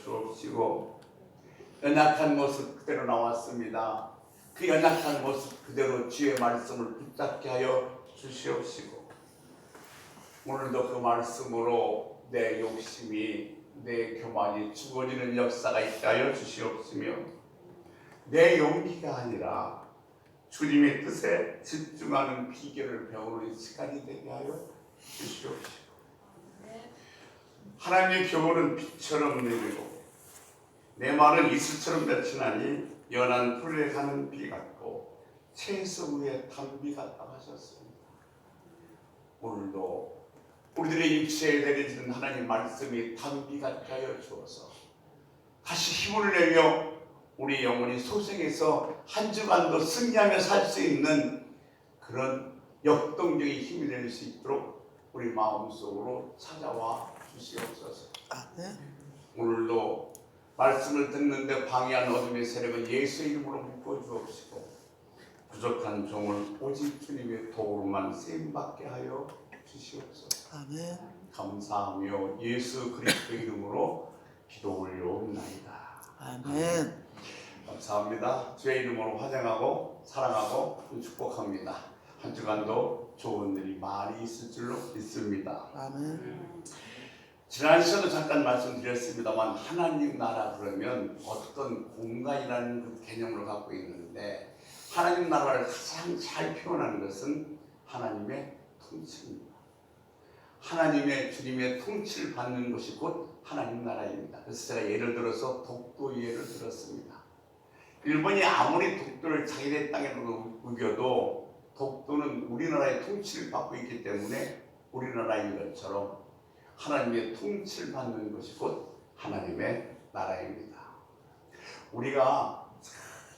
주옵시고, 연약한 모습 그대로 나왔습니다. 그 연약한 모습 그대로 주의 말씀을 붙잡게 하여 주시옵시고, 오늘도 그 말씀으로 내 욕심이, 내 교만이 죽어지는 역사가 있게 하여 주시옵시며, 내 용기가 아니라 주님의 뜻에 집중하는 비결을 배우는 시간이 되게 하여 주시옵시고, 하나님의 교훈은 빛처럼 내리고 내 말은 이슬처럼 맺히나니 연한 풀에 가는 비 같고 채소 위에 단비 같다 하셨습니다. 오늘도 우리들의 육체에 내려지는 하나님 말씀이 단비 같게 하여 주어서 다시 힘을 내며 우리 영혼이 소생해서 한 주간도 승리하며 살 수 있는 그런 역동적인 힘이 될 수 있도록 우리 마음속으로 찾아와 주시옵소서. 오늘도 말씀을 듣는데 방해하는 어둠의 세력은 예수의 이름으로 묶어주옵시고, 부족한 종을 오직 주님의 도로만 쓰임받게 하여 주시옵소서. 아멘. 감사하며 예수 그리스도의 이름으로 기도 올려옵나이다. 아멘. 감사합니다. 주의 이름으로 환영하고 사랑하고 축복합니다. 한 주간도 좋은 일이 많이 있을 줄로 믿습니다. 아멘. 지난 시간도 잠깐 말씀드렸습니다만, 하나님 나라 그러면 어떤 공간이라는 그 개념을 갖고 있는데, 하나님 나라를 가장 잘 표현하는 것은 하나님의 통치입니다. 하나님의 주님의 통치를 받는 것이 곧 하나님 나라입니다. 그래서 제가 예를 들어서 독도 예를 들었습니다. 일본이 아무리 독도를 자기네 땅으로 우겨도 독도는 우리나라의 통치를 받고 있기 때문에 우리나라인 것처럼 하나님의 통치를 받는 것이 곧 하나님의 나라입니다. 우리가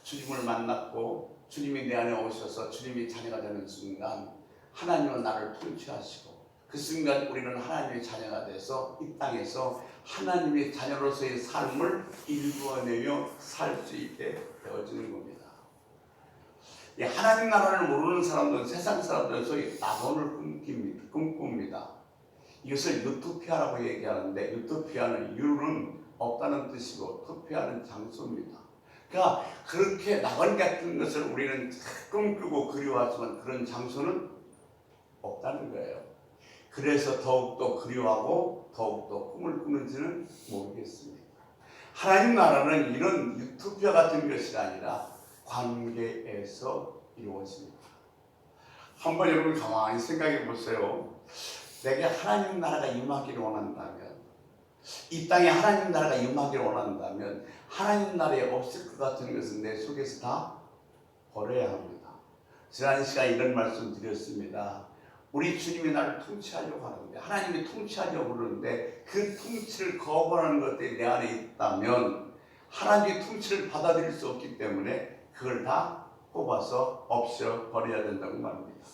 주님을 만났고 주님이 내 안에 오셔서 주님이 자녀가 되는 순간 하나님은 나를 통치하시고, 그 순간 우리는 하나님의 자녀가 돼서 이 땅에서 하나님의 자녀로서의 삶을 일구어내며 살 수 있게 되어지는 겁니다. 이 하나님 나라를 모르는 사람들은 세상 사람들은 소위 낙원을 꿈꿉니다. 이것을 유토피아라고 얘기하는데, 유토피아는 유는 없다는 뜻이고 토피아는 장소입니다. 그러니까 그렇게 낙원 같은 것을 우리는 꿈꾸고 그리워하지만 그런 장소는 없다는 거예요. 그래서 더욱더 그리워하고 더욱더 꿈을 꾸는지는 모르겠습니다. 하나님 나라는 이런 유토피아 같은 것이 아니라 관계에서 이루어집니다. 한번 여러분 가만히 생각해 보세요. 내게 하나님 나라가 임하기를 원한다면, 이 땅에 하나님 나라가 임하기를 원한다면 하나님 나라에 없을 것 같은 것은 내 속에서 다 버려야 합니다. 지난 시간에 이런 말씀 드렸습니다. 우리 주님이 나를 통치하려고 하는데, 하나님이 통치하려고 그러는데 그 통치를 거부하는 것들이 내 안에 있다면 하나님의 통치를 받아들일 수 없기 때문에 그걸 다 뽑아서 없애버려야 된다고 말합니다.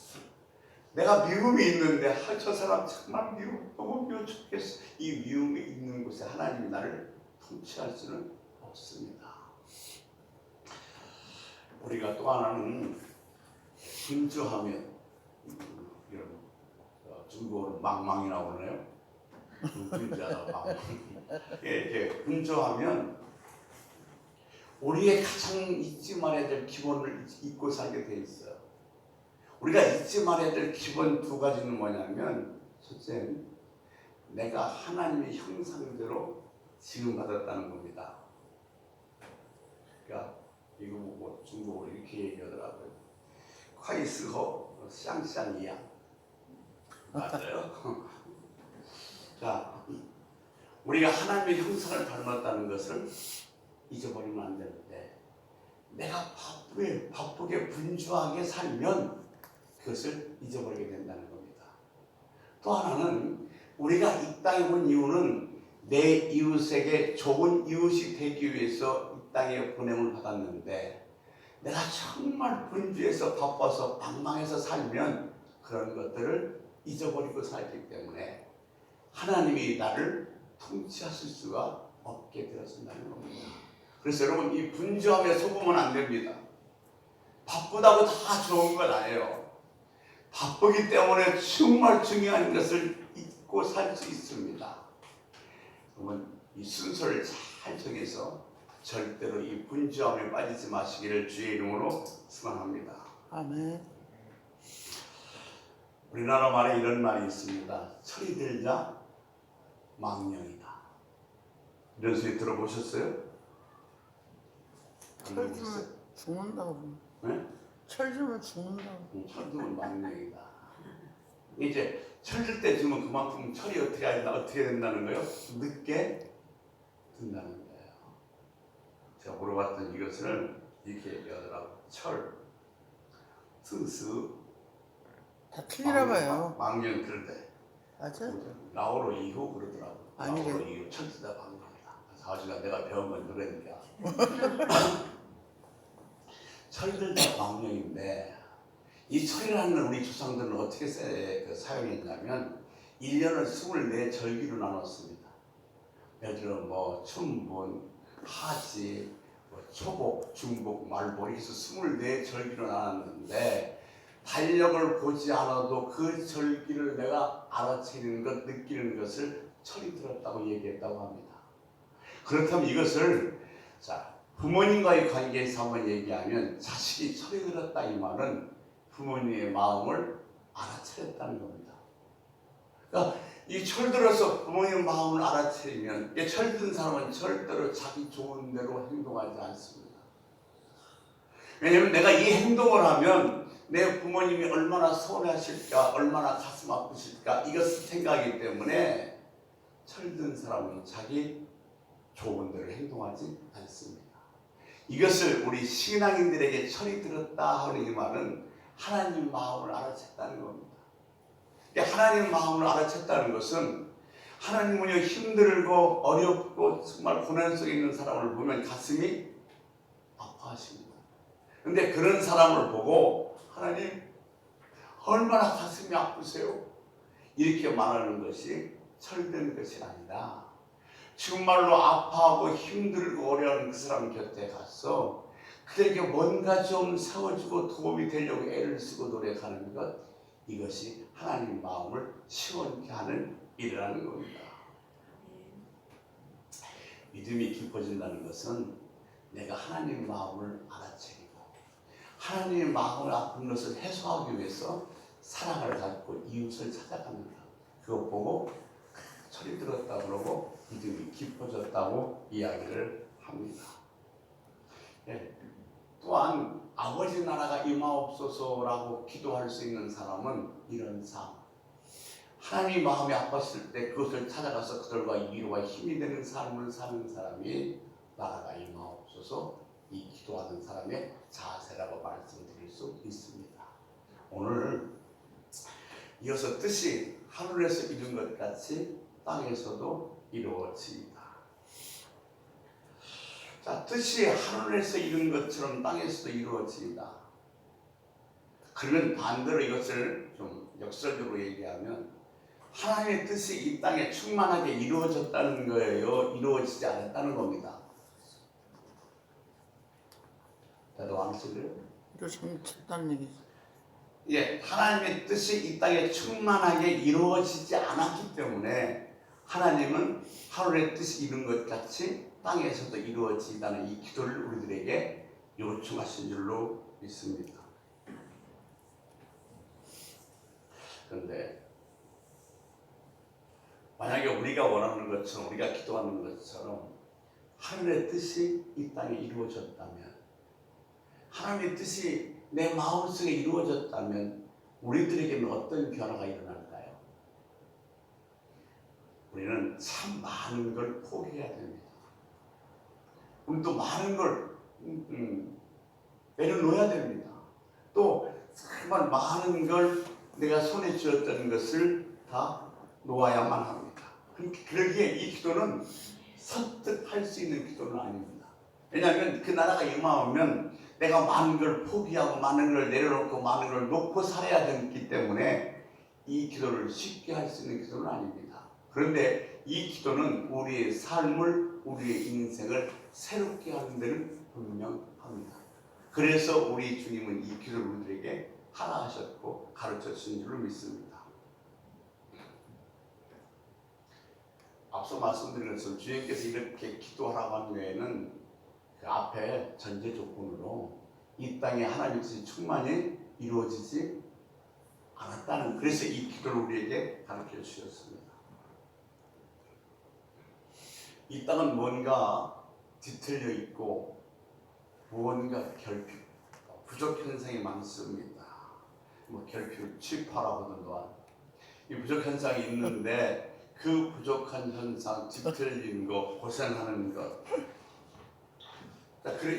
내가 미움이 있는데 저 사람 정말 너무 미워 죽겠어. 이 미움이 있는 곳에 하나님이 나를 통치할 수는 없습니다. 우리가 또 하나는 분주하면, 이런 중국어로 망망이라고 그러네요. 분주하다 망망. 이렇게 분주하면 우리의 가장 잊지 말아야 될 기본을 잊고 살게 돼 있어요. 우리가 잊지 말아야 될 기본 두 가지는 뭐냐면, 첫째는 내가 하나님의 형상대로 지음받았다는 겁니다. 그러니까 이거 뭐 중국어로 이렇게 얘기하더라고요. 콰이스호 샹샹이야. 맞아요. 자, 우리가 하나님의 형상을 닮았다는 것을 잊어버리면 안 되는데, 내가 바쁘게 분주하게 살면 그것을 잊어버리게 된다는 겁니다. 또 하나는 우리가 이 땅에 온 이유는 내 이웃에게 좋은 이웃이 되기 위해서 이 땅에 보냄을 받았는데, 내가 정말 분주해서 바빠서 방망해서 살면 그런 것들을 잊어버리고 살기 때문에 하나님이 나를 통치하실 수가 없게 되어진다는 겁니다. 그래서 여러분, 이 분주함에 속으면 안 됩니다. 바쁘다고 다 좋은 건 아니에요. 바쁘기 때문에 정말 중요한 것을 잊고 살 수 있습니다. 그러면 이 순서를 잘 통해서 절대로 이 분주함에 빠지지 마시기를 주의 이름으로 축원합니다. 아멘. 우리나라 말에 이런 말이 있습니다. 철이 들자 망령이다. 이런 소리 들어보셨어요? 철 주면 죽는다고. 네? 철 주면 죽는다고. 철 들면 망령이다. 이제 철들 때 주면 그만큼 철이 어떻게 된다는 거예요? 늦게 든다는 거예요. 제가 물어봤던 이것을 이렇게 얘기하더라고요. 철, 스스, 다 틀리나 봐요. 망령 들 때. 맞아? 라오로 이후 그러더라고요. 아니래. 라오로 이후 철수다 방법이다. 사실은 내가 배운 건 그러니까. 철들다 망령인데 이 철이라는 걸 우리 조상들은 어떻게 사용했냐면 1년을 24절기로 나눴습니다. 예를 들어 뭐 춘분, 하지, 초복, 중복, 말복 이렇게 해서 24절기로 나눴는데 달력을 보지 않아도 그 절기를 내가 알아채는 것, 느끼는 것을 철이 들었다고 얘기했다고 합니다. 그렇다면 이것을 부모님과의 관계에서 한번 얘기하면 자식이 철이 들었다 이 말은 부모님의 마음을 알아차렸다는 겁니다. 그러니까 이 철들어서 부모님의 마음을 알아차리면 철든 사람은 절대로 자기 좋은 대로 행동하지 않습니다. 왜냐하면 내가 이 행동을 하면 내 부모님이 얼마나 서운하실까, 얼마나 가슴 아프실까 이것을 생각하기 때문에 철든 사람은 자기 좋은 대로 행동하지 않습니다. 이것을 우리 신앙인들에게 철이 들었다 하는 이 말은 하나님 마음을 알아챘다는 겁니다. 하나님 마음을 알아챘다는 것은 하나님은요 힘들고 어렵고 정말 고난 속에 있는 사람을 보면 가슴이 아파하십니다. 그런데 그런 사람을 보고 하나님 얼마나 가슴이 아프세요? 이렇게 말하는 것이 철든 것이 아니라 정말로 아파하고 힘들고 어려운 그 사람 곁에 가서 그들에게 뭔가 좀 세워주고 도움이 되려고 애를 쓰고 노력하는 것, 이것이 하나님 마음을 시원케 하는 일이라는 겁니다. 믿음이 깊어진다는 것은 내가 하나님 마음을 알아채기고 하나님의 마음을 아픈 것을 해소하기 위해서 사랑을 갖고 이웃을 찾아가는 것, 그것 보고 철이 들었다 그러고 믿음이 깊어졌다고 이야기를 합니다. 네. 또한 아버지 나라가 임하옵소서라고 기도할 수 있는 사람은 이런 삶, 하나님이 마음이 아팠을 때 그것을 찾아가서 그들과 위로와 힘이 되는 삶을 사는 사람이 나라가 임하옵소서 이 기도하는 사람의 자세라고 말씀드릴 수 있습니다. 오늘 이어서 뜻이 하늘에서 이룬 것 같이 땅에서도 이루어집니다. 뜻이 하늘에서 이룬 것처럼 땅에서도 이루어집니다. 그러면 반대로 이것을 좀 역설적으로 얘기하면 하나님의 뜻이 이 땅에 충만하게 이루어졌다는 거예요? 이루어지지 않았다는 겁니다. 나도 안 쓰래요? 이루어졌다는 얘기죠. 예, 하나님의 뜻이 이 땅에 충만하게 이루어지지 않았기 때문에 하나님은 하늘의 뜻이 이룬 것 같이 땅에서도 이루어지다는 이 기도를 우리들에게 요청하신 줄로 믿습니다. 그런데 만약에 우리가 원하는 것처럼 우리가 기도하는 것처럼 하늘의 뜻이 이 땅에 이루어졌다면, 하나님의 뜻이 내 마음속에 이루어졌다면 우리들에게는 어떤 변화가 일어날까요? 우리는 참 많은 걸 포기해야 됩니다. 우리 또 많은 걸 내려놓아야 됩니다. 또 정말 많은 걸 내가 손에 쥐었던 것을 다 놓아야만 합니다. 그러기에 이 기도는 선뜻할 수 있는 기도는 아닙니다. 왜냐하면 그 나라가 임하오면 내가 많은 걸 포기하고 많은 걸 내려놓고 많은 걸 놓고 살아야 되기 때문에 이 기도를 쉽게 할 수 있는 기도는 아닙니다. 그런데 이 기도는 우리의 삶을, 우리의 인생을 새롭게 하는 데는 분명합니다. 그래서 우리 주님은 이 기도를 우리들에게 하라하셨고 가르쳐 주신 줄로 믿습니다. 앞서 말씀드린 것처럼 주님께서 이렇게 기도하라고 한 외에는 그 앞에 전제 조건으로 이 땅에 하나님의 뜻이 충만히 이루어지지 않았다는, 그래서 이 기도를 우리에게 가르쳐 주셨습니다. 이 땅은 뭔가 뒤틀려 있고 무언가 결핍, 부족 현상이 많습니다. 뭐 결핍, 취파라고 하는 또한 이 부족 현상이 있는데 그 부족한 현상, 뒤틀린 것, 고생하는 것.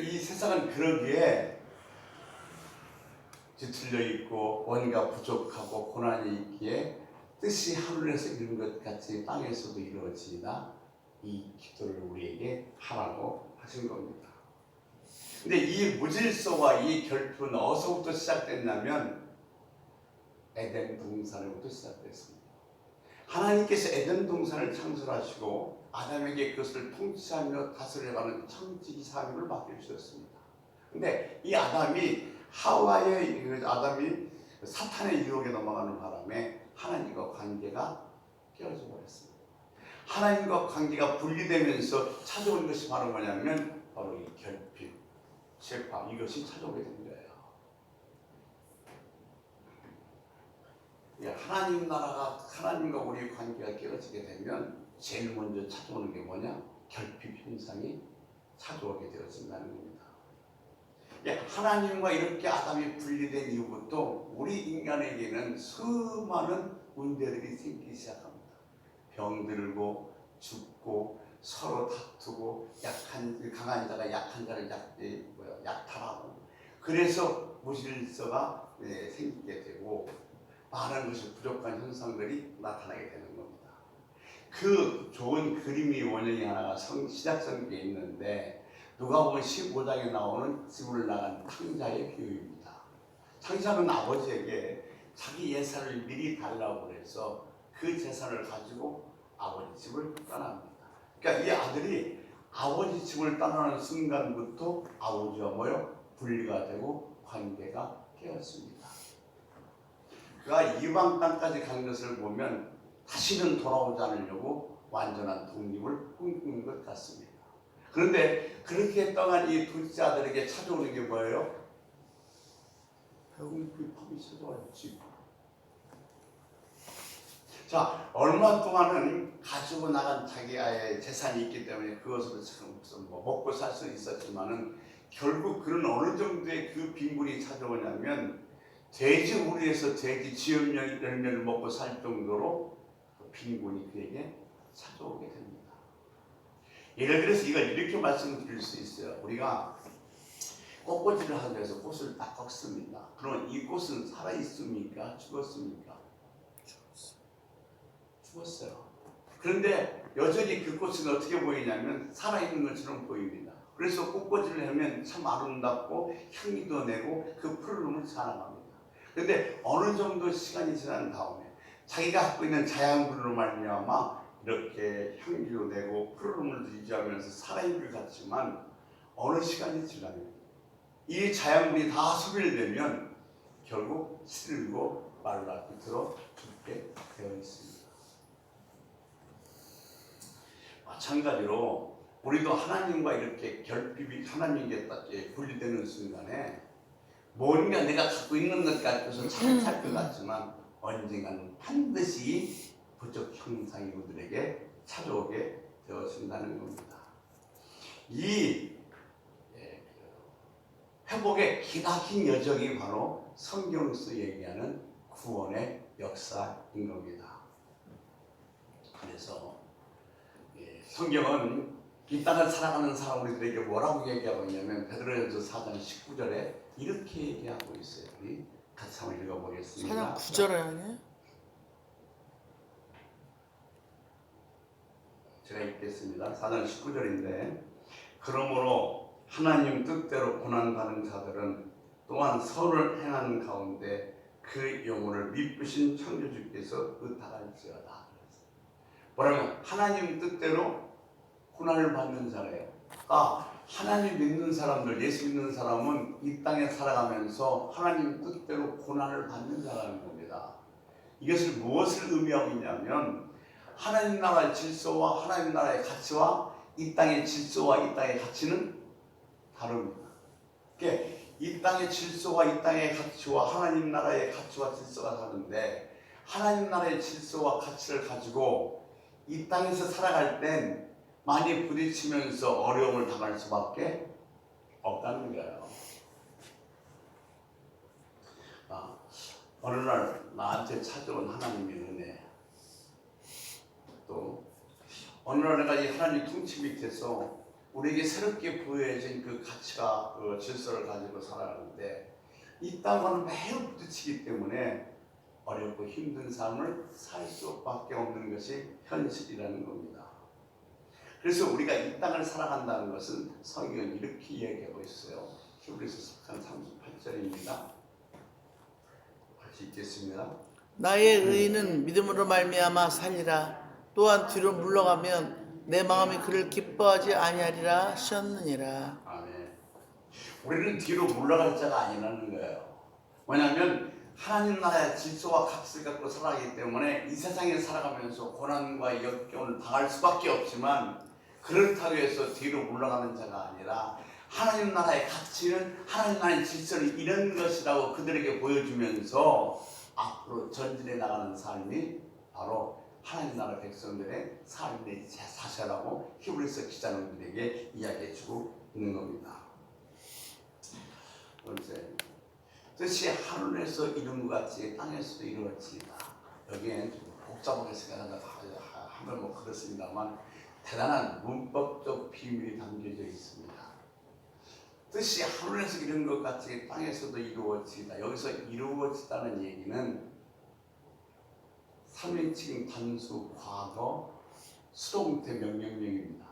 이 세상은 그러기에 뒤틀려 있고 뭔가 부족하고 고난이 있기에 뜻이 하늘에서 이룬 것 같이 땅에서도 이루어지나 이 기도를 우리에게 하라고 하신 겁니다. 근데 이 무질서와 이 결핍은 어디서부터 시작됐냐면 에덴 동산으로부터 시작됐습니다. 하나님께서 에덴 동산을 창설하시고 아담에게 그것을 통치하며 다스려가는 청지기 사명을 맡겨주셨습니다. 근데 이 아담이 사탄의 유혹에 넘어가는 바람에 하나님과 관계가 깨어져 버렸습니다. 하나님과 관계가 분리되면서 찾아온 것이 바로 뭐냐면 바로 이 결핍, 쇠파, 이것이 찾아오게 된 거예요. 하나님 나라가, 하나님과 우리의 관계가 깨어지게 되면 제일 먼저 찾아오는 게 뭐냐? 결핍 현상이 찾아오게 되어진다는 겁니다. 하나님과 이렇게 아담이 분리된 이후부터 우리 인간에게는 수많은 문제들이 생기기 시작합니다. 병들고 죽고 서로 다투고 강한 자가 약한 자를 약탈하고, 그래서 무질서가 생기게 되고 많은 것이 부족한 현상들이 나타나게 되는 겁니다. 그 좋은 그림이 원형이 하나가 시작성경에 있는데 누가복음 15장에 나오는 집을 나간 탕자의 비유입니다. 탕자는 아버지에게 자기 예산을 미리 달라고 해서 그 재산을 가지고 아버지 집을 떠납니다. 그러니까 이 아들이 아버지 집을 떠나는 순간부터 아버지와 분리가 되고 관계가 깨었습니다. 그가 이방 땅까지 간 것을 보면 다시는 돌아오지 않으려고 완전한 독립을 꿈꾸는 것 같습니다. 그런데 그렇게 떠난 이 둘째 아들에게 찾아오는 게 뭐예요? 배고픔이 찾아왔지. 자, 얼마 동안은 가지고 나간 자기의 재산이 있기 때문에 그것으로 먹고 살 수는 있었지만은 결국 그는 어느 정도의 그 빈곤이 찾아오냐면 돼지 우리에서 돼지 지역 열매를 먹고 살 정도로 빈곤이 그에게 찾아오게 됩니다. 예를 들어서 이걸 이렇게 말씀드릴 수 있어요. 우리가 꽃꽂이를 하기 위해서 꽃을 딱 꺾습니다. 그러면 이 꽃은 살아있습니까? 죽었습니까? 죽었어요. 그런데 여전히 그 꽃은 어떻게 보이냐면 살아있는 것처럼 보입니다. 그래서 꽃꽂이를 하면 참 아름답고 향기도 내고 그 푸르름을 자랑합니다. 그런데 어느 정도 시간이 지난 다음에 자기가 갖고 있는 자양분으로 말미암아 이렇게 향기도 내고 푸르름을 유지하면서 살아있는 것 같지만 어느 시간이 지나면 이 자양분이 다 소멸되면 결국 시들고 말라 끝으로 죽게 되어 있습니다. 마찬가지로 우리도 하나님과 이렇게 결핍이 하나님께 분리되는 순간에 뭔가 내가 갖고 있는 것 같아서 잘 살 것 같지만 언젠가는 반드시 부족 형상이 우리에게 찾아오게 되어진다는 겁니다. 이 회복의 기나긴 여정이 바로 성경에서 얘기하는 구원의 역사인 겁니다. 그래서 성경은 이 땅을 살아가는 사람 우리들에게 뭐라고 얘기하고 있냐면 베드로전서 4장 19절에 이렇게 얘기하고 있어요. 우리 같이 한번 읽어보겠습니다. 4장 9절에 아니에요? 제가 읽겠습니다. 4장 19절인데 그러므로 하나님 뜻대로 고난받은 자들은 또한 선을 행하는 가운데 그 영혼을 미쁘신 창조주께서 의탁할지어다. 뭐라면 하나님 뜻대로 고난을 받는 자래요. 하나님 믿는 사람들, 예수 믿는 사람은 이 땅에 살아가면서 하나님 뜻대로 고난을 받는 자라는 겁니다. 이것을 무엇을 의미하고 있냐면 하나님 나라의 질서와 하나님 나라의 가치와 이 땅의 질서와 이 땅의 가치는 다릅니다. 그러니까 이 땅의 질서와 이 땅의 가치와 하나님 나라의 가치와 질서가 다른데 하나님 나라의 질서와 가치를 가지고 이 땅에서 살아갈 땐 많이 부딪히면서 어려움을 당할 수밖에 없다는 거예요. 어느 날 나한테 찾아온 하나님의 은혜, 또 어느 날 내가 이 하나님 통치 밑에서 우리에게 새롭게 부여해진 그 가치가 그 질서를 가지고 살아가는데 이 땅과는 매우 부딪히기 때문에 어렵고 힘든 삶을 살 수밖에 없는 것이 현실이라는 겁니다. 그래서 우리가 이 땅을 살아간다는 것은 성경은 이렇게 이야기하고 있어요. 히브리서 10장 38절입니다. 같이 읽겠습니다. 나의 의인은 믿음으로 말미암아 살리라. 또한 뒤로 물러가면 내 마음이 그를 기뻐하지 아니하리라 하셨느니라. 아멘. 우리는 뒤로 물러갈 자가 아니라는 거예요. 왜냐하면 하나님 나라의 질서와 가치를 갖고 살아가기 때문에 이 세상에 살아가면서 고난과 역경을 당할 수밖에 없지만 그렇다고 해서 뒤로 물러가는 자가 아니라 하나님 나라의 가치는 하나님 나라의 질서를 이런 것이라고 그들에게 보여주면서 앞으로 전진해 나가는 삶이 바로 하나님 나라 백성들의 삶의 사셔라고 히브리서 기자는 우리에게 이야기해주고 있는 겁니다. 번째, 뜻이 하늘에서 이룬 것 같이 땅에서도 이루어지다. 여기엔 좀 복잡하게 생각하면 뭐 그렇습니다만 대단한 문법적 비밀이 담겨져 있습니다. 뜻이 하늘에서 이룬 것 같이 땅에서도 이루어지다. 여기서 이루어지다는 얘기는 3인칭 단수 과거 수동태 명령형입니다.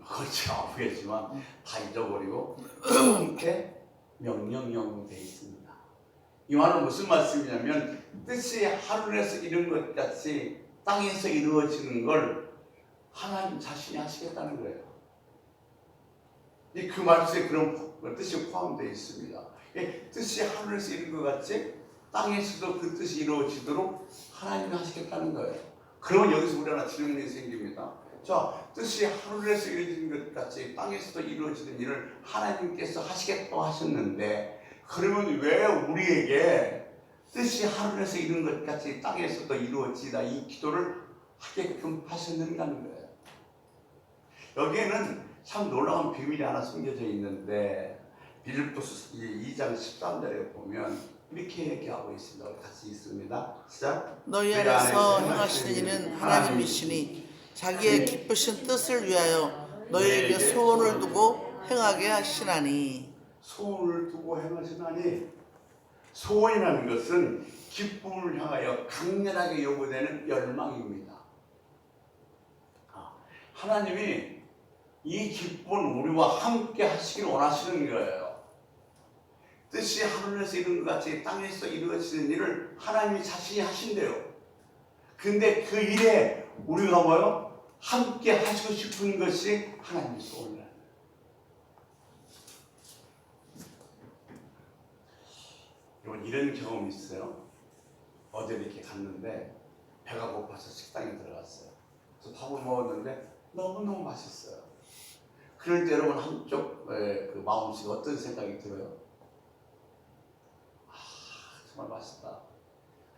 그렇지 아프겠지만 다 잊어버리고 수동태 명령형으로 되어 있습니다. 이 말은 무슨 말씀이냐면 뜻이 하늘에서 이룬 것 같이 땅에서 이루어지는 걸 하나님 자신이 하시겠다는 거예요. 그 말씀에 그런 뜻이 포함되어 있습니다. 뜻이 하늘에서 이룬 것 같이 땅에서도 그 뜻이 이루어지도록 하나님이 하시겠다는 거예요. 그러면 여기서 우리 하나 질문이 생깁니다. 자, 뜻이 하늘에서 이루어지는 것 같이 땅에서도 이루어지는 일을 하나님께서 하시겠다고 하셨는데 그러면 왜 우리에게 뜻이 하늘에서 이룬 것 같이 땅에서도 이루어지다 이 기도를 하게끔 하셨는가는 거예요. 여기에는 참 놀라운 비밀이 하나 숨겨져 있는데 빌립보서 2장 13절에 보면 이렇게 얘기하고 있습니다. 우리 같이 있습니다. 시작. 너희 안에서 행하시는 이는 하나님이시니 자기의 기쁘신 뜻을 위하여 너희에게 소원을 두고 행하게 하시나니. 소원을 두고 행하시나니 소원이라는 것은 기쁨을 향하여 강렬하게 요구되는 열망입니다. 하나님이 이 기쁨을 우리와 함께 하시기를 원하시는 거예요. 뜻이 하늘에서 이룬 것 같이 땅에서 이루어지는 일을 하나님이 자신이 하신대요. 근데 그 일에 우리가 뭐요? 함께 하시고 싶은 것이 하나님의 소원이라는 거예요. 여러분 이런 경험이 있어요. 어제 이렇게 갔는데 배가 고파서 식당에 들어갔어요. 그래서 밥을 먹었는데 너무너무 맛있어요. 그럴 때 여러분 한쪽 그 마음속에 어떤 생각이 들어요? 정말 맛있다.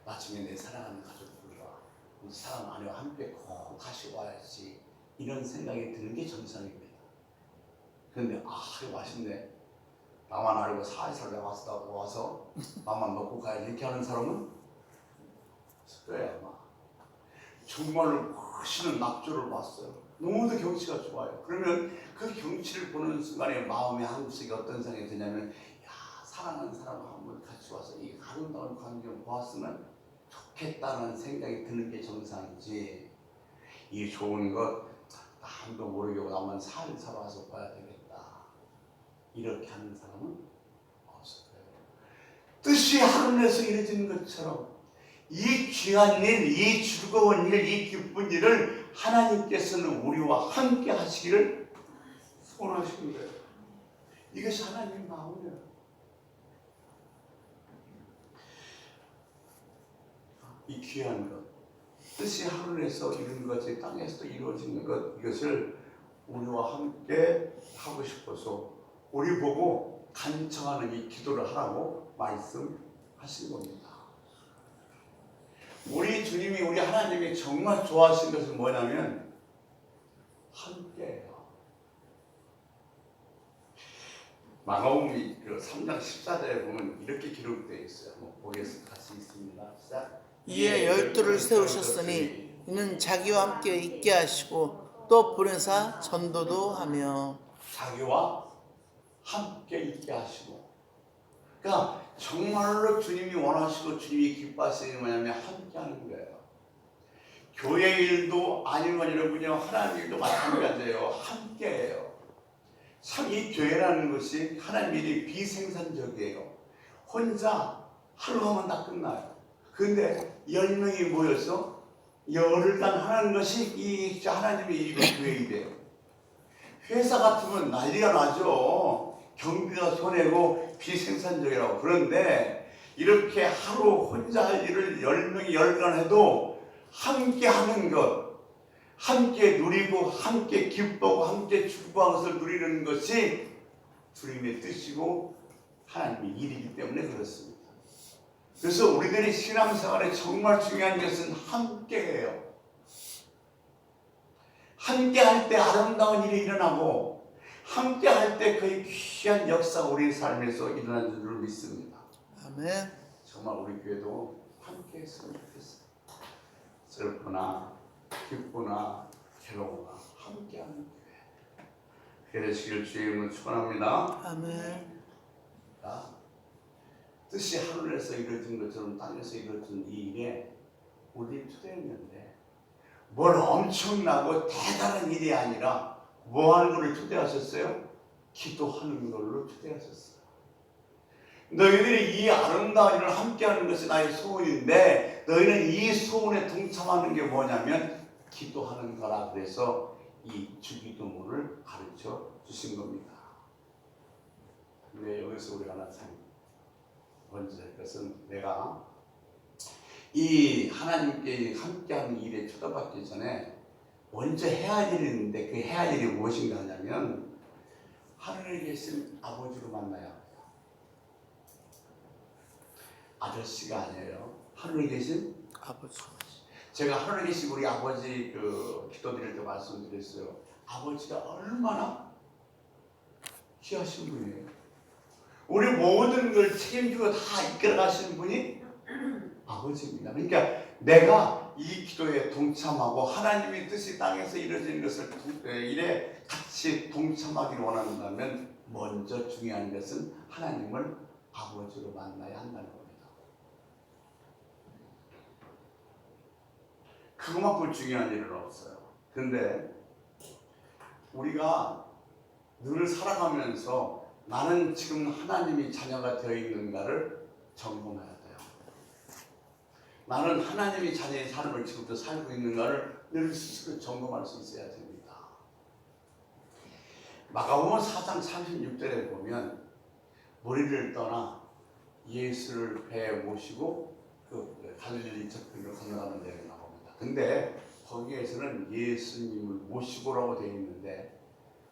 나중에 내 사랑하는 가족들과 이 사랑 아내와 함께 꼭 다시 와야지 이런 생각이 드는 게 정상입니다. 그런데 이거 맛있네. 나만 알고 살살 와서 나만 먹고 가야지 이렇게 하는 사람은 없을 거예요 아마. 정말로 멋있는 낙조를 봤어요. 너무도 경치가 좋아요. 그러면 그 경치를 보는 순간에 마음에 한국식이 어떤 생각이 드냐면 사랑하는 사람과 한번 같이 와서 이 아름다운 광경을 보았으면 좋겠다는 생각이 드는 게 정상이지 이 좋은 것 남도 모르게 나만 살살 와서 봐야 되겠다 이렇게 하는 사람은 없을 거예요. 뜻이 하늘에서 이루어지는 것처럼 이 귀한 일, 이 즐거운 일, 이 기쁜 일을 하나님께서는 우리와 함께 하시기를 소원하시는 거예요. 이것이 하나님의 마음이에요. 이 귀한 것, 뜻이 하늘에서 이룬 것이 땅에서도 이루어지는 것, 이것을 우리와 함께 하고 싶어서 우리 보고 간청하는 이 기도를 하라고 말씀하신 겁니다. 우리 주님이, 우리 하나님이 정말 좋아하신 것은 뭐냐면 함께해요. 마가복음 3장 14절에 보면 이렇게 기록되어 있어요. 한번 보겠습니다. 같이 있습니다. 시작. 이에 열두를 세우셨으니 이는 자기와 함께 있게 하시고 또 보내사 전도도 하며. 자기와 함께 있게 하시고, 그러니까 정말로 주님이 원하시고 주님이 기뻐하시는 게 뭐냐면 함께 하는 거예요. 교회 일도 아니면 여러분이요, 하나님 일도 마찬가지예요. 함께 해요. 참 이 교회라는 것이 하나님 일이 비생산적이에요. 혼자 하루 하면 다 끝나요. 근데 10명이 모여서 열을 단 하는 것이 이 하나님의 일이고 교회 일이에요. 회사 같으면 난리가 나죠. 경비가 손해고 비생산적이라고. 그런데 이렇게 하루 혼자 할 일을 10명이 열간해도 함께 하는 것, 함께 누리고 함께 기뻐하고 함께 축복하는 것을 누리는 것이 주님의 뜻이고 하나님의 일이기 때문에 그렇습니다. 그래서 우리들이 신앙생활에 정말 중요한 것은 함께해요. 함께 할 때 아름다운 일이 일어나고 함께 할 때 거의 귀한 역사가 우리 삶에서 일어나는 줄 믿습니다. 아멘. 정말 우리 교회도 함께 했으면 좋겠어요. 슬프나 기쁘나 괴로우나 함께하는 교회. 그래 되시길 주의 이름으로 축원합니다. 아멘. 뜻이 하늘에서 이루어진 것처럼 땅에서 이루어진 이 일에 우리 초대했는데 뭘 엄청나고 대단한 일이 아니라 뭐 하는 걸로 초대하셨어요? 기도하는 걸로 초대하셨어요. 너희들이 이 아름다운 일을 함께하는 것이 나의 소원인데 너희는 이 소원에 동참하는 게 뭐냐면 기도하는 거라. 그래서 이 주기도문을 가르쳐 주신 겁니다. 근데 여기서 우리가 먼저 할 것은 내가 이 하나님께 함께하는 일에 초대받기 전에 먼저 해야 할 일이 있는데 그 해야 할 일이 무엇인가 하냐면 하늘에 계신 아버지로 만나야 합니다. 아저씨가 아니에요. 하늘에 계신 아버지. 제가 하늘에 계신 우리 아버지 기도드릴 때 말씀드렸어요. 아버지가 얼마나 귀하신 분이에요. 우리 모든 걸 책임지고 다 이끌어 가시는 분이 아버지입니다. 그러니까 내가 이 기도에 동참하고 하나님의 뜻이 땅에서 이루어지는 것을 일에 같이 동참하기를 원한다면 먼저 중요한 것은 하나님을 아버지로 만나야 한다는 겁니다. 그것만큼 중요한 일은 없어요. 그런데 우리가 늘 살아가면서 나는 지금 하나님이 자녀가 되어 있는가를 점검해야 돼요. 나는 하나님이 자녀의 삶을 지금부터 살고 있는가를 늘 스스로 점검할 수 있어야 됩니다. 마가복음 4장 36절에 보면 무리를 떠나 예수를 배에 모시고 갈릴리 저편으로 건너가는 내용이 나옵니다. 근데 거기에서는 예수님을 모시고라고 되어 있는데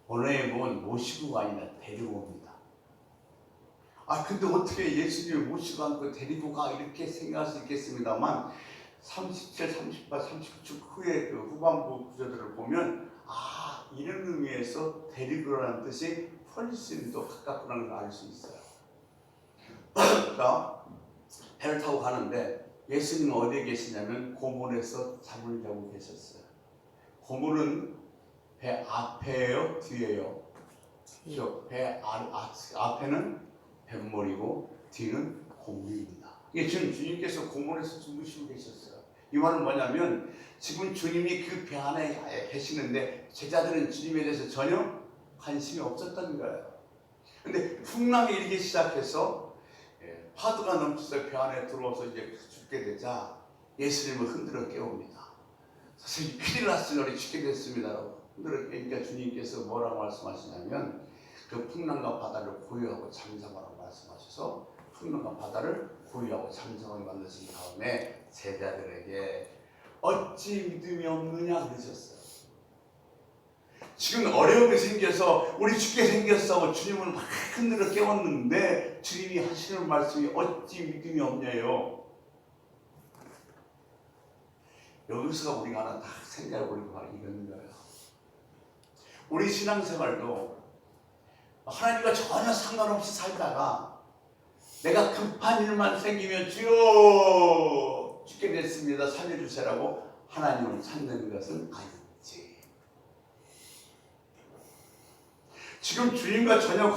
번호에 보면 모시고가 아니라 데리고 옵니다. 근데 어떻게 예수님을 모시고 않고 데리고 가 이렇게 생각할 수 있겠습니다만 37, 38, 39주 후에 그 후반부 구절들을 보면 이런 의미에서 데리고라는 뜻이 훨씬 더 가깝구나를 알 수 있어요. 그러니까 배를 타고 가는데 예수님은 어디에 계시냐면 고문에서 잠을 자고 계셨어요. 고문은 배 앞에요, 뒤에요? 배 앞에는 뱃머리고 뒤는 고문입니다. 이게 지금 주님께서 고문에서 주무시고 계셨어요. 이 말은 뭐냐면 지금 주님이 그 배 안에 계시는데 제자들은 주님에 대해서 전혀 관심이 없었던 거예요. 근데 풍랑이 일기 시작해서 파도가 넘쳐서 배 안에 들어와서 이제 죽게 되자 예수님을 흔들어 깨웁니다. 선생님 큰일 났으니 우리 죽게 됐습니다라고 흔들어 깨니까 주님께서 뭐라고 말씀하시냐면 그 풍랑과 바다를 고요하고 잠잠하라고 말씀하셔서 풍랑과 바다를 고요하고 잠잠하게 만드신 다음에 제자들에게 어찌 믿음이 없느냐 그러셨어요. 지금 어려움이 생겨서 우리 죽게 생겼어 주님을 막 흔들어 깨웠는데 주님이 하시는 말씀이 어찌 믿음이 없냐요. 여기서 우리가 하나 딱 생각해 보는 거 이런 거예요. 우리 신앙생활도 하나님과 전혀 상관없이 살다가 내가 급한 일만 생기면 주여 죽게 됐습니다 살려주세요라고 하나님을 찾는 것은 아니지. 지금 주님과 전혀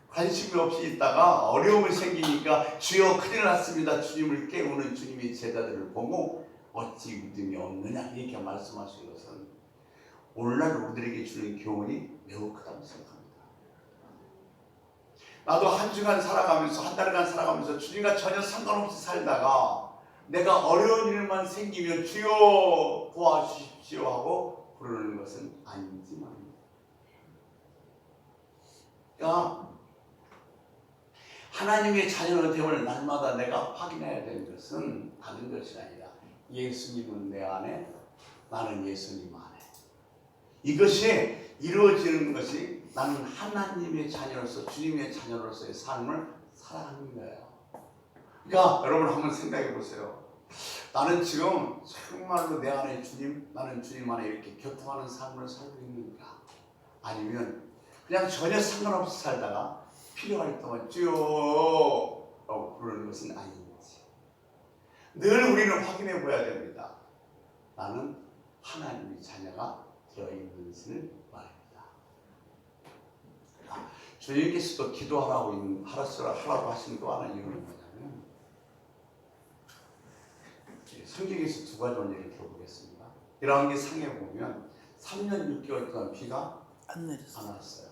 관심이 없이 있다가 어려움이 생기니까 주여 큰일 났습니다 주님을 깨우는 주님이 제자들을 보고 어찌 믿음이 없느냐 이렇게 말씀하신 것은 오늘날 우리들에게 주는 교훈이 매우 크다고 생각합니다. 나도 한 주간 살아가면서 한 달간 살아가면서 주님과 전혀 상관없이 살다가 내가 어려운 일만 생기면 주여 도와주십시오 하고 부르는 것은 아니지만 그러니까 하나님의 자녀의 됨을 날마다 내가 확인해야 되는 것은 다른 것이 아니라 예수님은 내 안에 나는 예수님 안에 이것이 이루어지는 것이 나는 하나님의 자녀로서 주님의 자녀로서의 삶을 살아가는 거예요. 그러니까 여러분 한번 생각해 보세요. 나는 지금 정말로 내 안에 주님, 나는 주님 안에 이렇게 교통하는 삶을 살고 있는가? 아니면 그냥 전혀 상관없이 살다가 필요할 때만 주여 부르는 것은 아닌지 늘 우리는 확인해 보아야 됩니다. 나는 하나님의 자녀가 되어 있는지를 말입니다. 주님께서도 기도하라고 하라고 하신 또 하나 이유는 뭐냐면 성경에서 두 가지 원리를 들어보겠습니다. 이러한 게 상에 보면 3년 6개월 동안 비가 안 왔어요.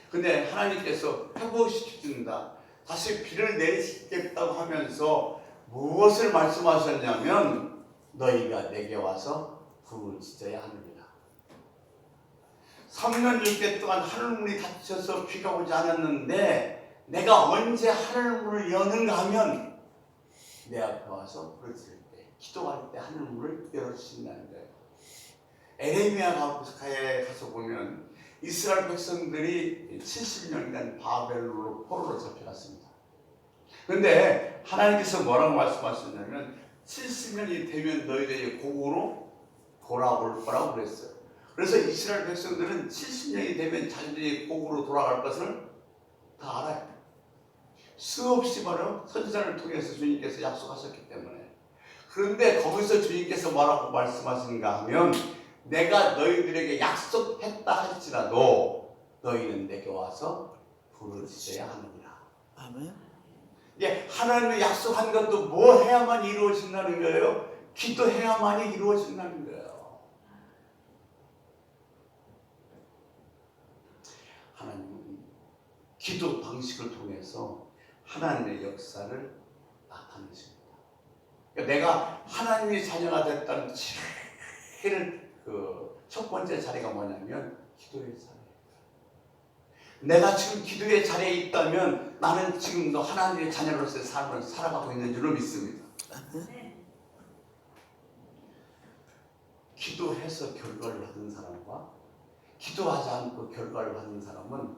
근데 하나님께서 회복시켜준다. 다시 비를 내리시겠다고 하면서 무엇을 말씀하셨냐면 너희가 내게 와서 부르짖어야 하느니라. 3년 6개월 동안 하늘문이 닫혀서 비가 오지 않았는데 내가 언제 하늘문을 여는가 하면 내 앞에 와서 부르짖을 때 기도할 때 하늘문을 열어주신다는 거예요. 에레미야에 가서 보면 이스라엘 백성들이 70년간 바벨론으로 포로로 잡혀갔습니다. 그런데 하나님께서 뭐라고 말씀하셨냐면 70년이 되면 너희들이 곡으로 돌아올 거라고 그랬어요. 그래서 이스라엘 백성들은 70년이 되면 자기들이 곡으로 돌아갈 것을 다 알아요. 수없이 바로 선지자를 통해서 주님께서 약속하셨기 때문에. 그런데 거기서 주님께서 뭐라고 말씀하시는가 하면 내가 너희들에게 약속했다 할지라도 너희는 내게 와서 부르짖어야 하느니라. 아멘. 예, 하나님의 약속한 것도 뭐 해야만 이루어진다는 거예요? 기도해야만이 이루어진다는 거예요. 하나님은 기도 방식을 통해서 하나님의 역사를 나타내십니다. 그러니까 내가 하나님의 자녀가 됐다는 제일 첫 번째 자리가 뭐냐면 기도의 자리. 내가 지금 기도의 자리에 있다면 나는 지금도 하나님의 자녀로서의 삶을 살아가고 있는 줄로 믿습니다. 기도해서 결과를 받은 사람과 기도하지 않고 결과를 받은 사람은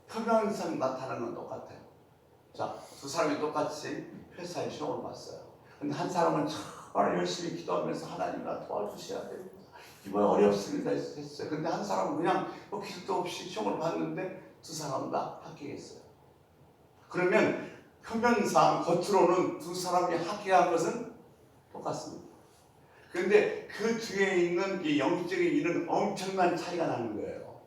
표면상 나타나는 건 똑같아요. 자, 두 사람이 똑같이 회사에 시험을 봤어요. 근데 한 사람은 정말 열심히 기도하면서 하나님 나 도와주셔야 됩니다. 이번에 어렵습니다 했어요. 근데 한 사람은 그냥 기도 없이 시험을 봤는데 두 사람 다 합격했어요. 그러면 표면상 겉으로는 두 사람이 합격한 것은 똑같습니다. 그런데 그 뒤에 있는 이 영적인 일은 엄청난 차이가 나는 거예요.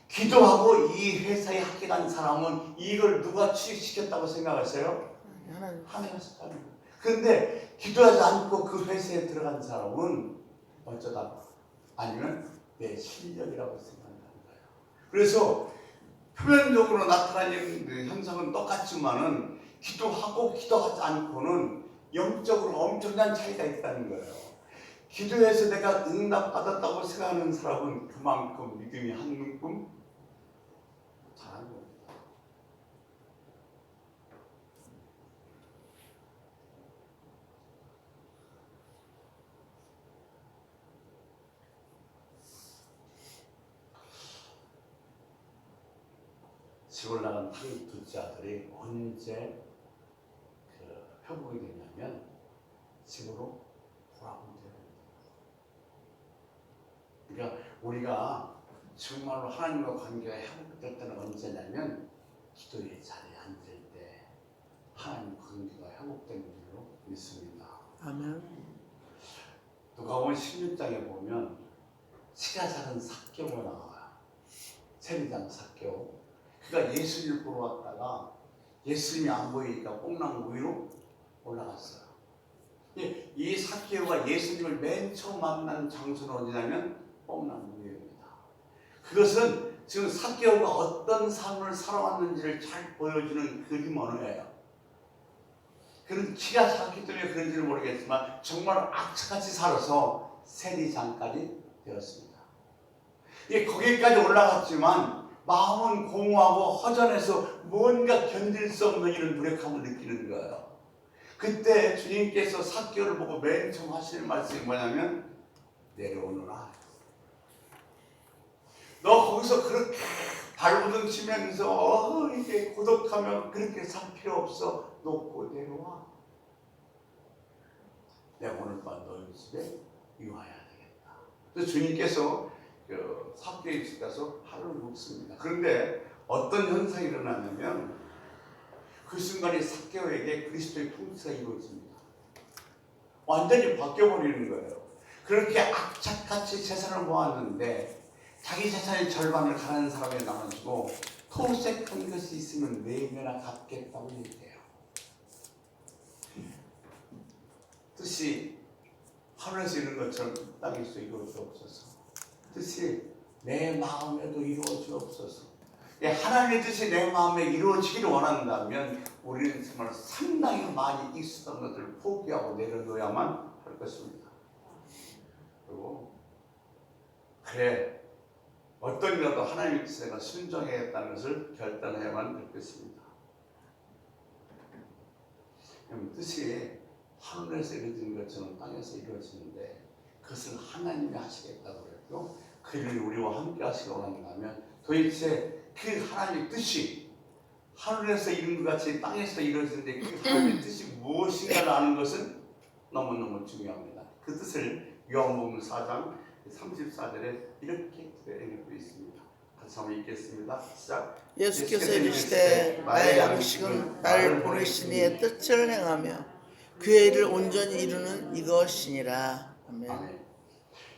기도하고 이 회사에 합격한 사람은 이걸 누가 취직시켰다고 생각하세요? 하나님이 하셨다는 거예요. 그런데 기도하지 않고 그 회사에 들어간 사람은 어쩌다 아니면 내 실력이라고 생각하는 거예요. 그래서 표면적으로 나타나는 현상은 똑같지만은 기도하고 기도하지 않고는 영적으로 엄청난 차이가 있다는 거예요. 기도해서 내가 응답받았다고 생각하는 사람은 그만큼 믿음이 한 눈금 잘하는 겁니다. 집을 나간 한 둘째 아들이 언제 회복이 되냐면 집으로 돌아오면 돼요. 그러니까 우리가 정말로 하나님과 관계가 회복될 때는 언제냐면 기도의 자리에 앉을 때 하나님 관계가 회복되는 줄로 믿습니다. 아멘. 누가복음 16장에 보면 키가 작은 삭개오가 나와요. 세리장 삭개오. 그가 예수님을 보러 왔다가 예수님이 안 보이니까 뽕나무 위로 올라갔어요. 이 삭개오가 예수님을 맨 처음 만난 장소는 어디냐면 뽕나무 위입니다. 그것은 지금 삭개오가 어떤 삶을 살아왔는지를 잘 보여주는 그림 언어예요. 그는 키가 작기 때문에 그런지는 모르겠지만 정말 악착같이 살아서 세리장까지 되었습니다. 거기까지 올라갔지만 마음은 공허하고 허전해서 뭔가 견딜 수 없는 이런 무력함을 느끼는 거예요. 그때 주님께서 삭개오를 보고 맨 처음 하시는 말씀이 뭐냐면 내려오너라. 너 거기서 그렇게 발버둥 치면서 이게 고독하면 그렇게 살 필요 없어. 놓고 내려와. 내가 오늘 밤 너희 집에 유하여야 되겠다. 그래서 주님께서 삭개오의 집 가서 하루를 묵습니다. 그런데 어떤 현상이 일어나냐면 그 순간에 삭개오에게 그리스도의 통치가 이루어집니다. 완전히 바뀌어버리는 거예요. 그렇게 악착같이 재산을 모았는데 자기 재산의 절반을 가난한 사람에게 나눠주고 토색한 것이 있으면 4배나 갚겠다고 얘기해요. 뜻이 하늘에서 이룬 것처럼 땅에서 이루어지옵소서. 뜻이 내 마음에도 이루어지옵소서. 하나님의 뜻이 내 마음에 이루어지기를 원한다면 우리는 정말 상당히 많이 있었던 것들을 포기하고 내려놓아야만 할 것입니다. 그리고 그래 어떤 일이라도 하나님의 뜻에 내가 순종해야겠다는 것을 결단해야만 할 것입니다. 뜻이 하늘에서 이루어지는 것처럼 땅에서 이루어지는데 그것을 하나님이 하시겠다고 그랬고 그 일을 우리와 함께 하시기 원한다면 도대체 그 하나님의 뜻이 하늘에서 이룬 것 같이 땅에서 이루어지는데 그 하나님의 뜻이 무엇인가를 아는 것은 너무너무 중요합니다. 그 뜻을 요한복음 4장 34절에 이렇게 기록되어 있습니다. 같이 한번 읽겠습니다. 시작. 예수께서 이르시되 나의 양식은 나를 보내신 이의 뜻을 행하며 그의 일을 온전히 이루는 이것이니라. 아멘. 아멘.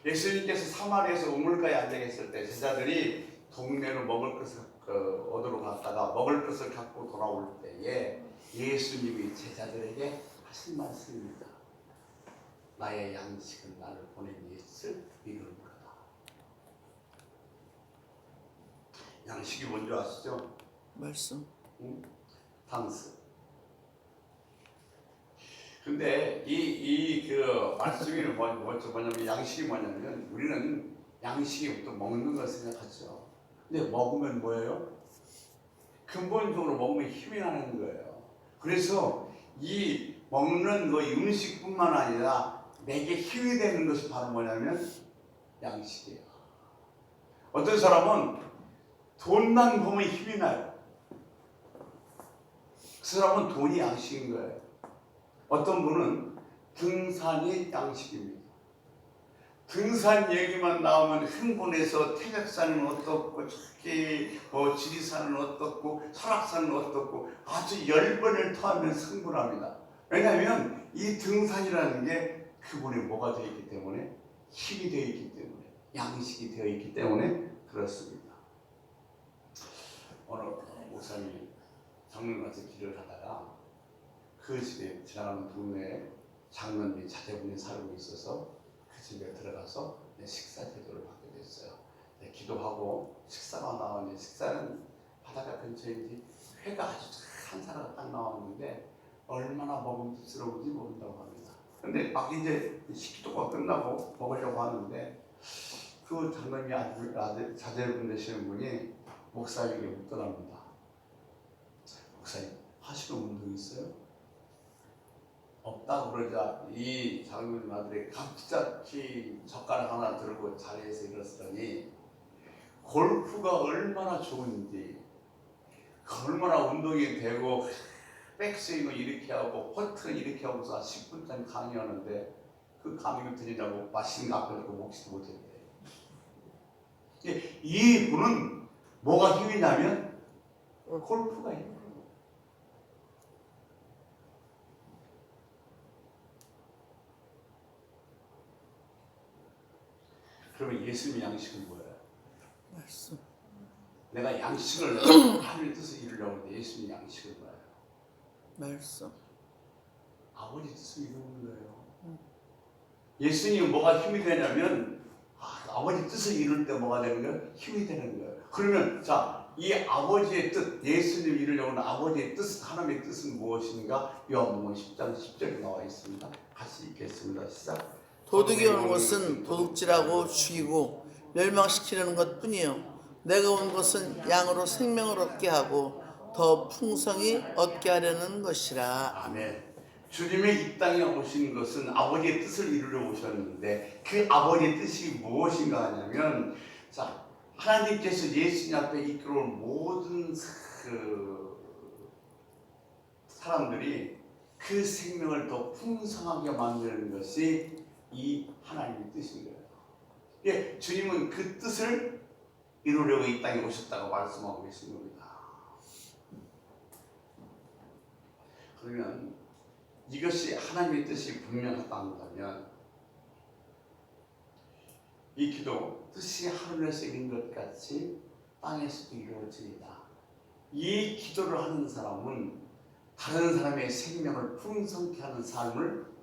예수님께서 사마리아에서 우물가에 앉아 계실 때 제자들이 동네로 먹을 것을 얻으러 갔다가 먹을 것을 갖고 돌아올 때에 예수님이 제자들에게 하신 말씀입니다. 나의 양식은 나를 보낸 이의 이루는 거다. 양식이 뭔지 아시죠? 말씀. 당스. 근데 그 말씀이 뭐냐면 양식이 뭐냐면 우리는 양식이 또 먹는 걸 생각하죠. 근데 먹으면 뭐예요? 근본적으로 먹으면 힘이 나는 거예요. 그래서 이 먹는 이 음식뿐만 아니라 내게 힘이 되는 것이 바로 뭐냐면 양식이에요. 어떤 사람은 돈만 보면 힘이 나요. 그 사람은 돈이 양식인 거예요. 어떤 분은 등산이 양식입니다. 등산 얘기만 나오면 흥분해서 태백산은 어떻고 저기 지리산은 어떻고 설악산은 어떻고 아주 10번을 토하면 흥분합니다. 왜냐하면 이 등산이라는 게 그분이 뭐가 되어 있기 때문에 힘이 되어 있기 때문에 양식이 되어 있기 때문에 그렇습니다. 어느 목사님이 장로님한테 길을 가다가 그 집에 지나가는 동네에 장로님 자제분이 살고 있어서 그 집에 들어가서 식사 제도를 받게 됐어요. 기도하고 식사가 나오니 식사는 바닷가 근처인지 회가 아주 한 사라가 딱 나왔는데 얼마나 먹음직스러운지 모른다고 합니다. 근데 막 이제 식기도가 끝나고 먹으려고 하는데 그 장로님이 아들 자제분 되시는 분이 목사님에게 묻더랍니다. 목사님 하시는 운동 있어요? 없다고 그러자 이 장로님 아들이 갑자기 젓가락 하나 들고 자리에서 일어서더니 골프가 얼마나 좋은지 얼마나 운동이 되고 백스윙을 이렇게 하고 퍼트를 이렇게 하고서 10분간 강의하는데 그 강의를 들으려고 맛있는 거 앞에 두고 먹지도 못했대. 이 분은 뭐가 힘이냐면 골프가 힘이에요. 그러면 예수님의 양식은 뭐예요? 말씀. 내가 양식을 하나님의 뜻을 이루려고 하는데 예수님의 양식은 뭐예요? 말씀. 아버지 뜻을 이루는 거예요. 예수님은 뭐가 힘이 되냐면 아버지 뜻을 이룰 때 뭐가 되는 거예요? 힘이 되는 거예요. 그러면 자, 이 아버지의 뜻, 예수님이 이루려고 하는 아버지의 뜻, 하나님의 뜻은 무엇인가? 요한복음 10장 10절에 나와 있습니다. 같이 읽겠습니다. 시작. 도둑이 오는 것은 도둑질하고 죽이고 멸망시키려는 것뿐이요 내가 온 것은 양으로 생명을 얻게 하고 더 풍성히 얻게 하려는 것이라. 아멘. 주님의 이 땅에 오신 것은 아버지의 뜻을 이루려 오셨는데 그 아버지의 뜻이 무엇인가 하냐면 자, 하나님께서 예수님 앞에 이끌어온 모든 사람들이 그 생명을 더 풍성하게 만드는 것이 이 하나님의 뜻인 거예요. 예, 주님은 그 뜻을 이루려고 이 땅에 오셨다고 말씀하고 계신 겁니다. 그러면 이것이 하나님의 뜻이 분명하다 한다면 이 기도 뜻이 하늘에서 이룬 것 같이 땅에서도 이루어지리다. 이 기도를 하는 사람은 다른 사람의 생명을 풍성케 하는 삶을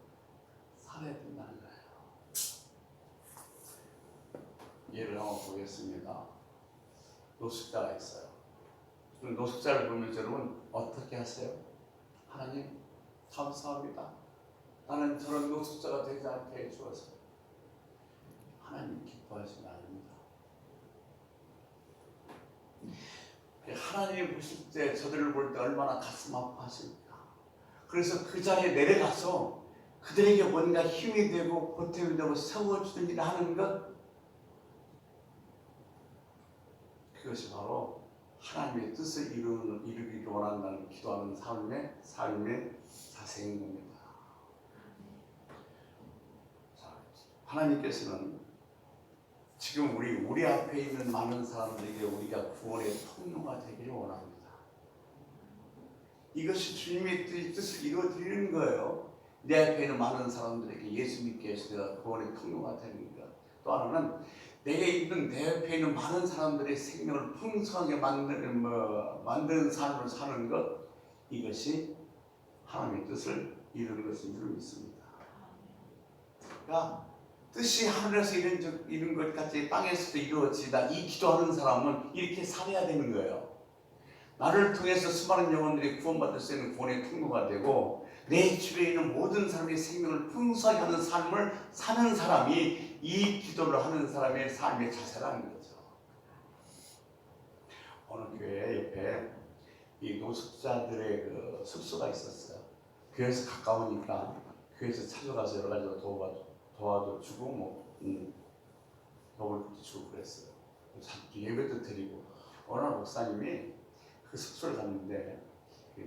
살아야 된다는 거예요. 예를 한번 보겠습니다. 노숙자가 있어요. 노숙자를 보면서 여러분 어떻게 하세요? 하나님 감사합니다. 나는 저런 노숙자가 되지 않게 해주어서. 하나님 기뻐하시는 아닙니다. 하나님 보실 때 저들을 볼 때 얼마나 가슴 아파하십니까? 그래서 그 자리에 내려가서 그들에게 뭔가 힘이 되고 보탬이 되고 세워주는 일을 하는 것, 그것이 바로 하나님의 뜻을 이루기를 원한다는 기도하는 삶의 자세인 겁니다. 자, 하나님께서는 지금 우리 앞에 있는 많은 사람들에게 우리가 구원의 통로가 되기를 원합니다. 이것이 주님의 뜻을 이루어드리는 거예요. 내 앞에 있는 많은 사람들에게 예수 믿게 해서 구원의 통로가 되는 것. 또 하나는 내 앞에 있는 많은 사람들의 생명을 풍성하게 만드는 삶을 사는 것, 이것이 하나님의 뜻을 이루는 것인 줄 믿습니다. 그러니까 뜻이 하늘에서 이룬 것 같이 땅에서도 이루어지다. 이 기도하는 사람은 이렇게 살아야 되는 거예요. 나를 통해서 수많은 영혼들이 구원받을 수 있는 구원의 통로가 되고 내 주변에 있는 모든 사람의 생명을 풍성하게 하는 삶을 사는 사람이 이 기도를 하는 사람의 삶의 자세라는 거죠. 어느 교회 옆에 이 노숙자들의 그 숙소가 있었어요. 교회에서 가까우니까 교회에서 찾아가서 여러 가지로 도와주고 먹을 것도 주고 그랬어요. 예배도 드리고. 어느 날 목사님이 그 숙소를 갔는데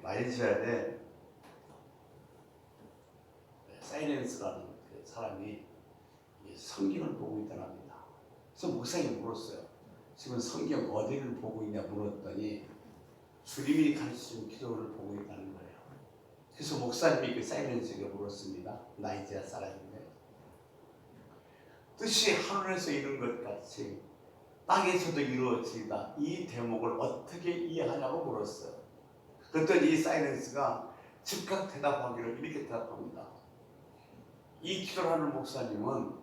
말레이시아에 사이렌스라는 그 사람이 성경을 보고 있다랍니다. 그래서 목사님이 물었어요. 지금 성경 어디를 보고 있냐 물었더니 주님이 가르치신 기도를 보고 있다는 거예요. 그래서 목사님이 그 사이렌스에게 물었습니다. 나이지리아 사람인데 뜻이 하늘에서 이룬 것 같이 땅에서도 이루어지다. 이 대목을 어떻게 이해하냐고 물었어요. 그랬더니 이 사이렌스가 즉각 대답하기를 이렇게 대답합니다. 이 기도를 하는 목사님은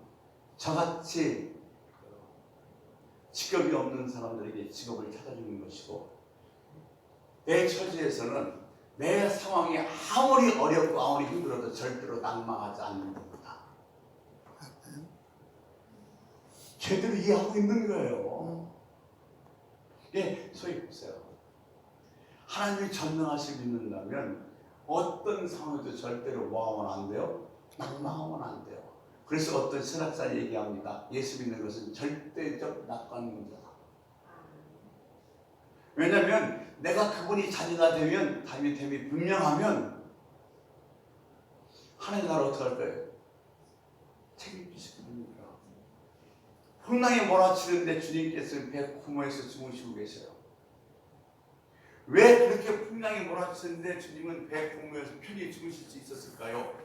저같이 직업이 없는 사람들에게 직업을 찾아주는 것이고 내 처지에서는 내 상황이 아무리 어렵고 아무리 힘들어도 절대로 낭망하지 않는 겁니다. 제대로 이해하고 있는 거예요. 예, 소위 보세요. 하나님이 전능하시 믿는다면 어떤 상황에도 절대로 뭐하면 안 돼요? 낭망하면 안 돼요. 그래서 어떤 신학자는 얘기합니다. 예수 믿는 것은 절대적 낙관 문제다. 왜냐하면 내가 그분이 자녀가 되면 됨이 분명하면 하나님 나라 어떻게 할 거예요? 책임지실 겁니다. 풍랑에 몰아치는데 주님께서는 배 구멍에서 주무시고 계셔요. 왜 그렇게 풍랑에 몰아치는데 주님은 배 구멍에서 편히 주무실 수 있었을까요?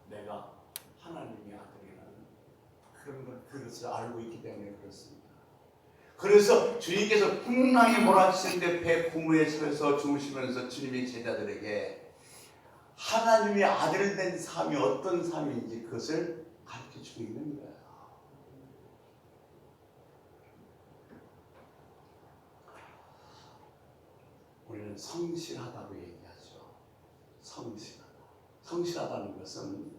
내가 하나님의 아들이라는 그것을 알고 있기 때문에 그렇습니다. 그래서 주님께서 풍랑에 몰아치는데 배 구멍에 서서 주무시면서 주님의 제자들에게 하나님의 아들 된 삶이 어떤 삶인지 그것을 가르쳐주고 있는 거예요. 우리는 성실하다고 얘기하죠. 성실하다는 것은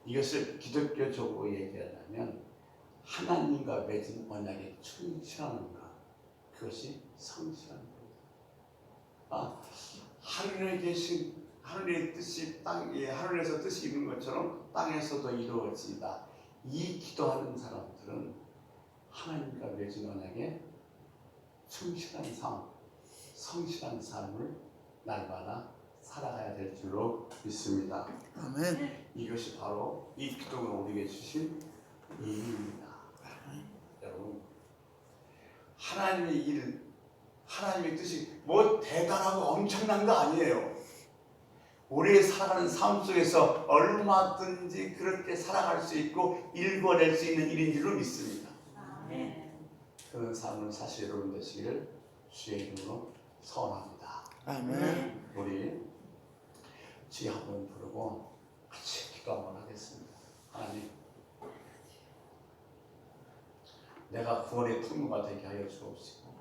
이것을 기독교적으로 얘기하려면 하나님과 맺은 언약에 충실하는 것, 그것이 성실한 겁니다. 하늘에 계신 하늘의 뜻이 하늘에서 뜻이 있는 것처럼 땅에서도 이루어지다. 이 기도하는 사람들은 하나님과 맺은 언약에 충실한 삶, 성실한 삶을 날마다 살아가야 될 줄로 믿습니다. 아멘. 이것이 바로 이 기도가 우리에게 주신 의미입니다. 여러분, 하나님의 뜻이 뭐 대단하고 엄청난 거 아니에요. 우리의 살아가는 삶 속에서 얼마든지 그렇게 살아갈 수 있고 일궈낼 수 있는 일인 줄로 믿습니다. 그런 삶을 사실 여러분 되시길 주의 이름으로 소원합니다. 아멘. 우리 주여 한번 부르고 같이 기도 한번 하겠습니다. 하나님, 내가 구원의 통로가 되게 하여 주옵시고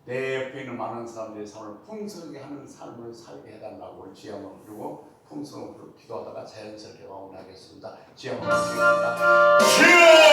내 옆에 있는 많은 사람들의 삶을 풍성하게 하는 삶을 살게 해달라고 주여 한번 부르고 풍성으로 기도하다가 자연스럽게 마무리하겠습니다. 주여 한번 기도합니다.